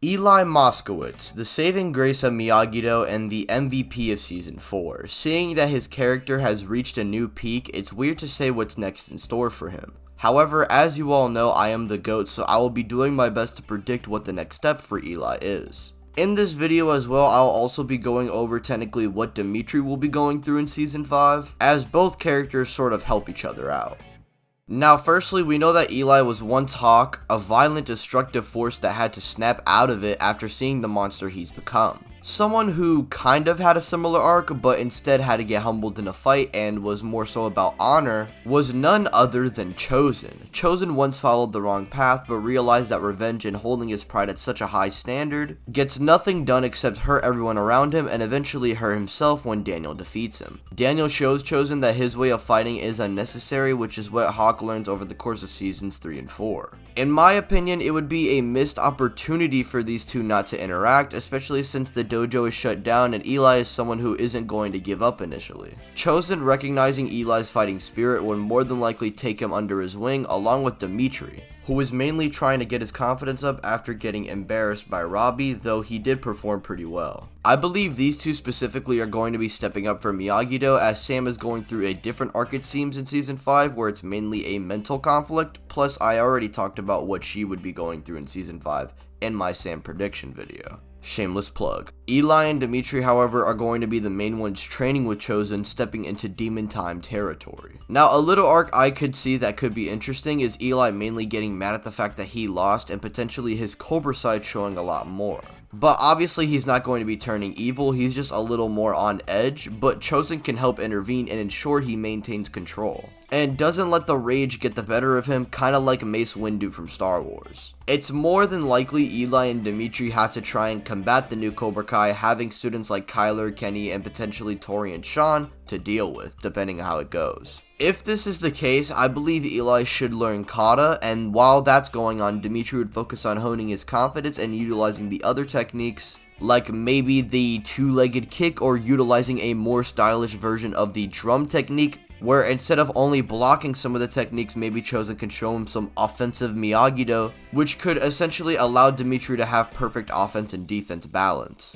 Eli Moskowitz, the saving grace of Miyagi-Do and the MVP of Season 4. Seeing that his character has reached a new peak, it's weird to say what's next in store for him. However, as you all know, I am the GOAT, so I will be doing my best to predict what the next step for Eli is. In this video as well, I'll also be going over technically what Dimitri will be going through in Season 5, as both characters sort of help each other out. Now, firstly, we know that Eli was once Hawk, a violent, destructive force that had to snap out of it after seeing the monster he's become. Someone who kind of had a similar arc, but instead had to get humbled in a fight and was more so about honor, was none other than Chosen. Chosen once followed the wrong path, but realized that revenge and holding his pride at such a high standard gets nothing done except hurt everyone around him and eventually hurt himself when Daniel defeats him. Daniel shows Chosen that his way of fighting is unnecessary, which is what Hawk learns over the course of Seasons 3 and 4. In my opinion, it would be a missed opportunity for these two not to interact, especially since the dojo is shut down and Eli is someone who isn't going to give up initially. Chosen, recognizing Eli's fighting spirit, would more than likely take him under his wing along with Dimitri, who is mainly trying to get his confidence up after getting embarrassed by Robbie, though he did perform pretty well. I believe these two specifically are going to be stepping up for Miyagi-Do, as Sam is going through a different arc it seems in Season 5 where it's mainly a mental conflict, plus I already talked about what she would be going through in Season 5 in my Sam prediction video. Shameless plug. Eli and Dimitri, however, are going to be the main ones training with Chosen, stepping into Demon Time territory. Now, a little arc I could see that could be interesting is Eli mainly getting mad at the fact that he lost and potentially his Cobra side showing a lot more. But obviously he's not going to be turning evil, he's just a little more on edge, but Chosen can help intervene and ensure he maintains control, and doesn't let the rage get the better of him, kinda like Mace Windu from Star Wars. It's more than likely Eli and Dimitri have to try and combat the new Cobra Kai, having students like Kyler, Kenny, and potentially Tori and Sean to deal with, depending on how it goes. If this is the case, I believe Eli should learn kata, and while that's going on, Dimitri would focus on honing his confidence and utilizing the other techniques, like maybe the two-legged kick or utilizing a more stylish version of the drum technique, where instead of only blocking some of the techniques, maybe Chosen can show him some offensive Miyagi-Do, which could essentially allow Dimitri to have perfect offense and defense balance.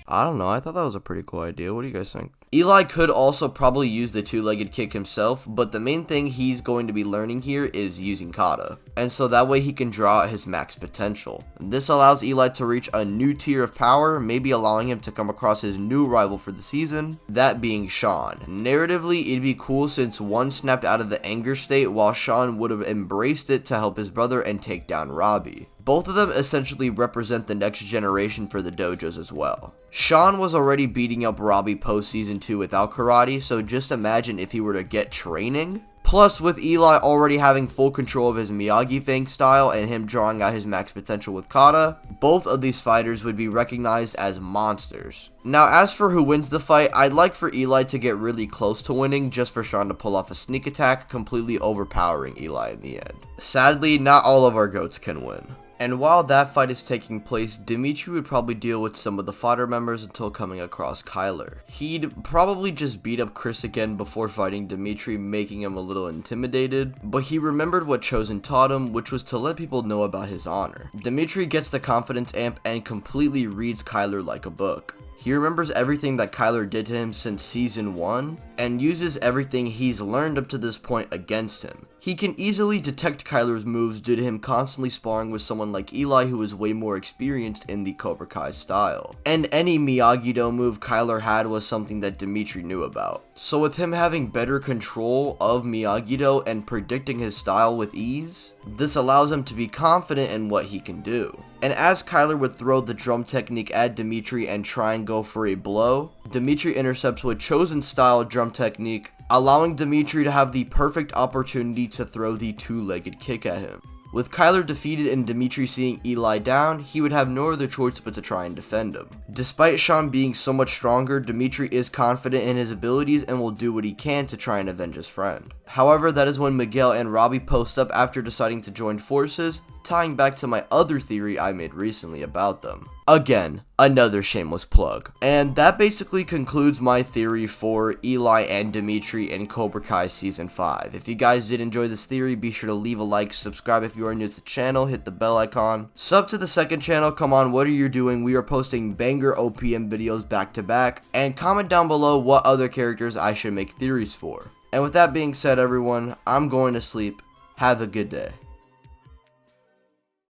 I don't know, I thought that was a pretty cool idea. What do you guys think? Eli could also probably use the two-legged kick himself, but the main thing he's going to be learning here is using kata, and so that way he can draw out his max potential. And this allows Eli to reach a new tier of power, maybe allowing him to come across his new rival for the season, that being Sean. Narratively, it'd be cool since one snapped out of the anger state while Sean would have embraced it to help his brother and take down Robbie. Both of them essentially represent the next generation for the dojos as well. Sean was already beating up Robbie post Season 2 without karate, so just imagine if he were to get training. Plus, with Eli already having full control of his Miyagi Fang style and him drawing out his max potential with kata, both of these fighters would be recognized as monsters. Now, as for who wins the fight, I'd like for Eli to get really close to winning just for Sean to pull off a sneak attack, completely overpowering Eli in the end. Sadly, not all of our GOATs can win. And while that fight is taking place, Dimitri would probably deal with some of the fodder members until coming across Kyler. He'd probably just beat up Chris again before fighting Dimitri, making him a little intimidated, but he remembered what Chosen taught him, which was to let people know about his honor. Dimitri gets the confidence amp and completely reads Kyler like a book. He remembers everything that Kyler did to him since Season 1, and uses everything he's learned up to this point against him. He can easily detect Kyler's moves due to him constantly sparring with someone like Eli, who is way more experienced in the Cobra Kai style. And any Miyagi-Do move Kyler had was something that Dimitri knew about. So with him having better control of Miyagi-Do and predicting his style with ease, this allows him to be confident in what he can do. And as Kyler would throw the drum technique at Dimitri and try and go for a blow, Dimitri intercepts with Chosen style drum technique, allowing Dimitri to have the perfect opportunity to throw the two-legged kick at him. With Kyler defeated and Dimitri seeing Eli down, he would have no other choice but to try and defend him. Despite Sean being so much stronger, Dimitri is confident in his abilities and will do what he can to try and avenge his friend. However, that is when Miguel and Robbie post up after deciding to join forces, tying back to my other theory I made recently about them. Again, another shameless plug. And that basically concludes my theory for Eli and Dimitri in Cobra Kai Season 5. If you guys did enjoy this theory, be sure to leave a like, subscribe if you are new to the channel, hit the bell icon. Sub to the second channel, come on, what are you doing? We are posting banger OPM videos back to back. And comment down below what other characters I should make theories for. And with that being said, everyone, I'm going to sleep. Have a good day.